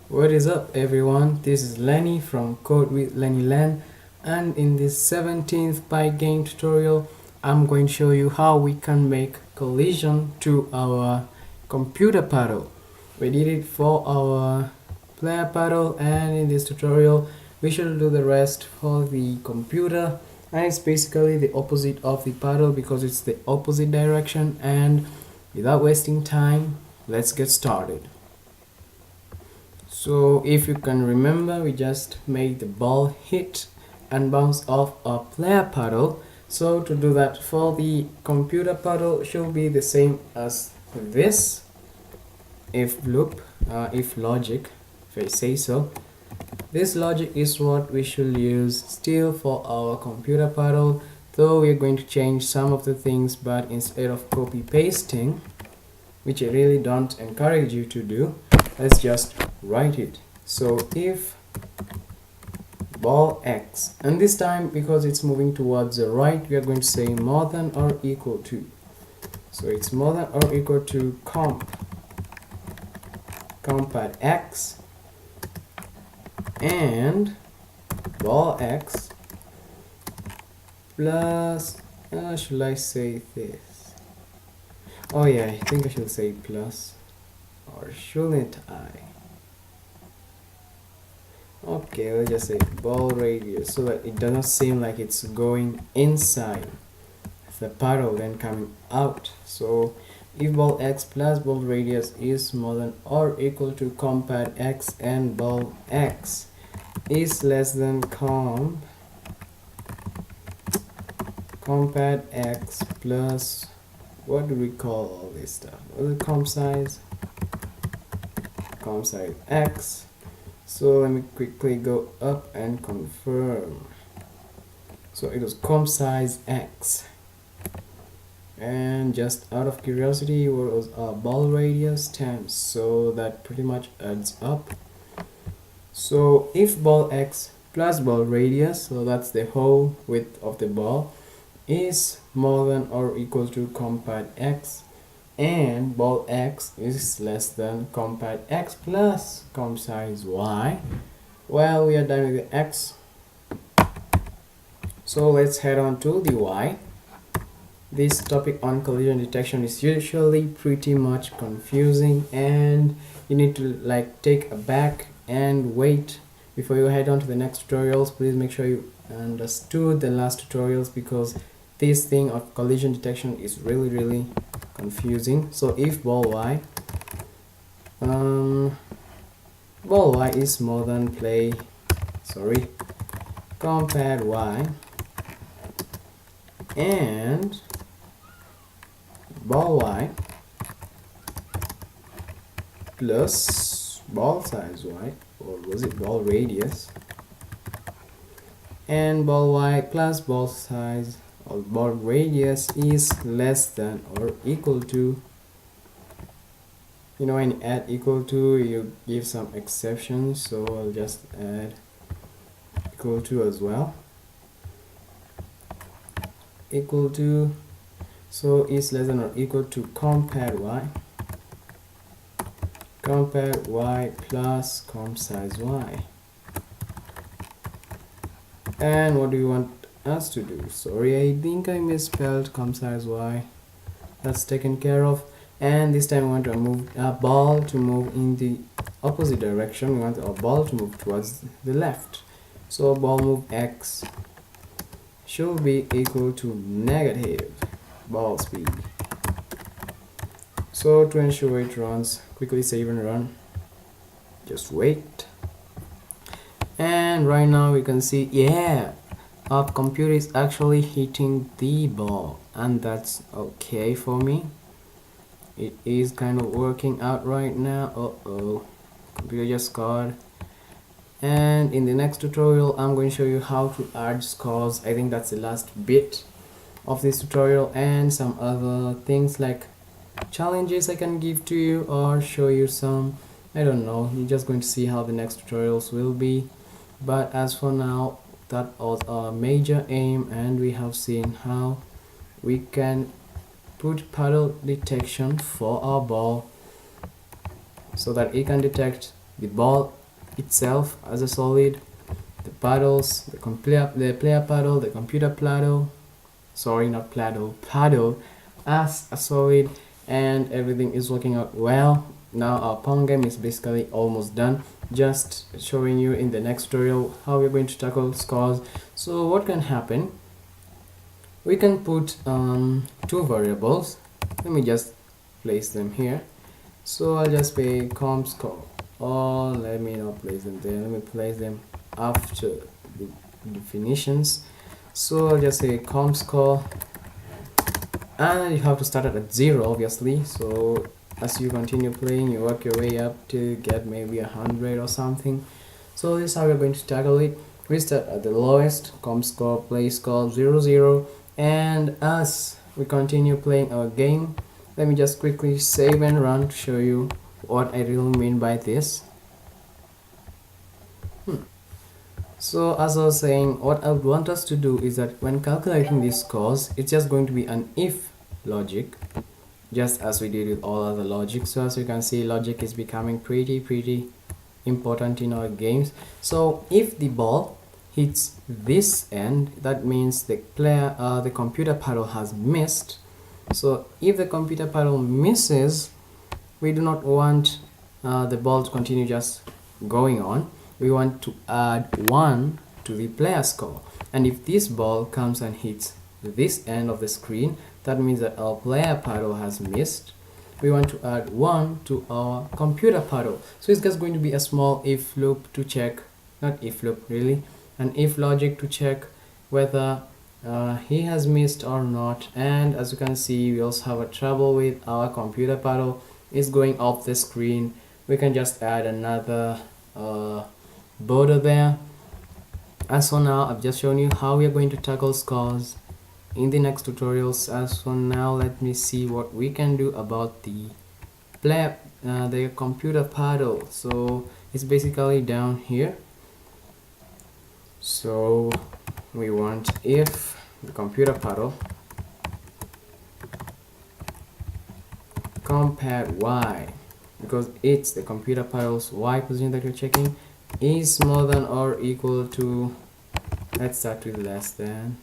What is up, everyone? This is Lenny from Code with Lenny Len, and in this 17th Pygame tutorial, I'm going to show you how we can make collision to our computer paddle. We did it for our player paddle, and in this tutorial, we should do the rest for the computer. And it's basically the opposite of the paddle because it's the opposite direction. And without wasting time, let's get started. So if you can remember, we just made the ball hit and bounce off a player paddle. So to do that for the computer paddle should be the same as this. If loop, if logic, if I say so. This logic is what we should use still for our computer paddle, though we're going to change some of the things, but instead of copy pasting, which I really don't encourage you to do, let's just write it. So if ball x, and this time because it's moving towards the right, we are going to say more than or equal to. So it's more than or equal to comp at x and ball x plus should I say this? Oh yeah, I think I should say plus, or shouldn't I? Okay, let's just say ball radius so that it doesn't seem like it's going inside the paddle then coming out. So if ball x plus ball radius is more than or equal to comp at x and ball x is less than comp at x plus, what do we call all this stuff? What is comp size x. So let me quickly go up and confirm. So it was comp size x. And just out of curiosity, what was our ball radius? 10. So that pretty much adds up. So if ball x plus ball radius, so that's the whole width of the ball, is more than or equal to comp at x, and ball x is less than comp at x plus comp size y, well, we are done with the x. So let's head on to the y. This topic on collision detection is usually pretty much confusing, and you need to take a back and wait before you head on to the next tutorials. Please make sure you understood the last tutorials because this thing of collision detection is really confusing. So if ball y is more than comp at y and ball y plus ball size y, or was it ball radius, and ball y plus ball size or ball radius is less than or equal to, when you add equal to you give some exceptions, so I'll just add equal to as well. Equal to, so is less than or equal to comp at y plus comp size y. And what do you want us to do? Sorry, I think I misspelled comp size y. That's taken care of. And this time we want to move our ball to move in the opposite direction. We want our ball to move towards the left. So ball move x should be equal to negative ball speed. So to ensure it runs, quickly save and run. Just wait. And right now we can see, yeah, our computer is actually hitting the ball, and that's okay for me. It is kind of working out right now. Computer just scored. And in the next tutorial I'm going to show you how to add scores. I think that's the last bit of this tutorial, and some other things like challenges I can give to you or show you some, I don't know, you're just going to see how the next tutorials will be. But as for now, that was our major aim, and we have seen how we can put paddle detection for our ball so that it can detect the ball itself as a solid, the paddles, the player paddle, the computer paddle, sorry, not paddle as a solid, and everything is working out well. Now our Pong game is basically almost done, just showing you in the next tutorial how we're going to tackle scores. So what can happen, we can put two variables. Let me just place them here. So I'll just say comp score, or let me not place them there, let me place them after the definitions. So I'll just say comp score, and you have to start at 0 obviously. So as you continue playing, you work your way up to get maybe 100 or something. So this is how we're going to tackle it. We start at the lowest, comp score, play score 0, and as we continue playing our game, let me just quickly save and run to show you what I really mean by this. So as I was saying, what I would want us to do is that when calculating these scores, it's just going to be an if logic, just as we did with all other logic. So as you can see, logic is becoming pretty important in our games. So if the ball hits this end, that means the computer paddle has missed. So if the computer paddle misses, we do not want the ball to continue just going on. We want to add 1 to the player score, and if this ball comes and hits this end of the screen, that means that our player paddle has missed. We want to add 1 to our computer paddle. So it's just going to be a small if loop to check, not if loop really, an if logic to check whether he has missed or not. And as you can see, we also have a trouble with our computer paddle is going off the screen. We can just add another border there. As for now, I've just shown you how we are going to tackle scores in the next tutorials. As for now, let me see what we can do about the computer paddle. So it's basically down here. So we want if the computer paddle comp pad y, because it's the computer paddle's y position that you're checking, is smaller than or equal to, let's start with less than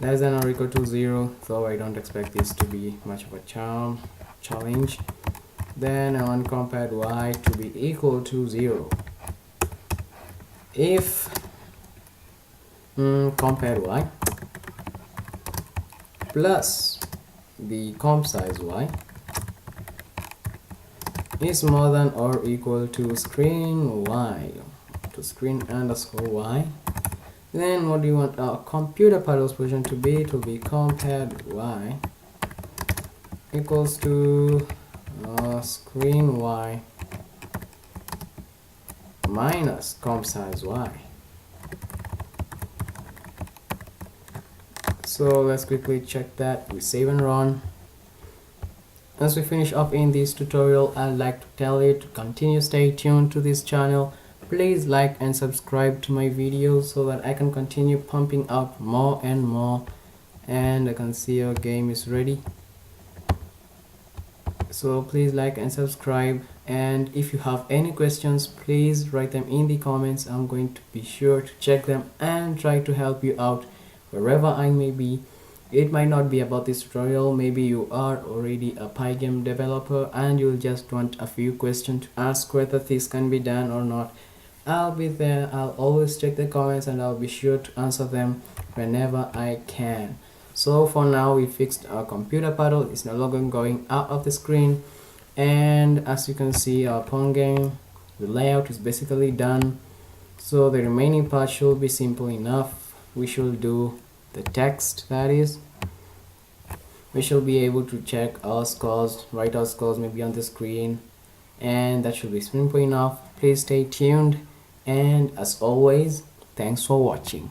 or equal to 0, so I don't expect this to be much of a challenge. Then I want comp pad y to be equal to 0. If comp pad y plus the comp size y is more than or equal to screen y, to screen underscore y, then what do you want our computer paddle's position to be? To be comp pad y equals to screen y minus comp size y. So let's quickly check that. We save and run. As we finish up in this tutorial, I'd like to tell you to continue stay tuned to this channel. Please like and subscribe to my videos so that I can continue pumping out more and more. And I can see your game is ready. So please like and subscribe, and if you have any questions, please write them in the comments. I'm going to be sure to check them and try to help you out wherever I may be. It might not be about this tutorial, maybe you are already a Pygame developer and you'll just want a few questions to ask whether this can be done or not. I'll be there. I'll always check the comments and I'll be sure to answer them whenever I can. So for now, we fixed our computer paddle. It's no longer going out of the screen, and as you can see, our Pong game, the layout is basically done. So the remaining part should be simple enough. We should do the text, that is, we should be able to check our scores, write our scores maybe on the screen, and that should be simple enough. Please stay tuned, and as always, thanks for watching.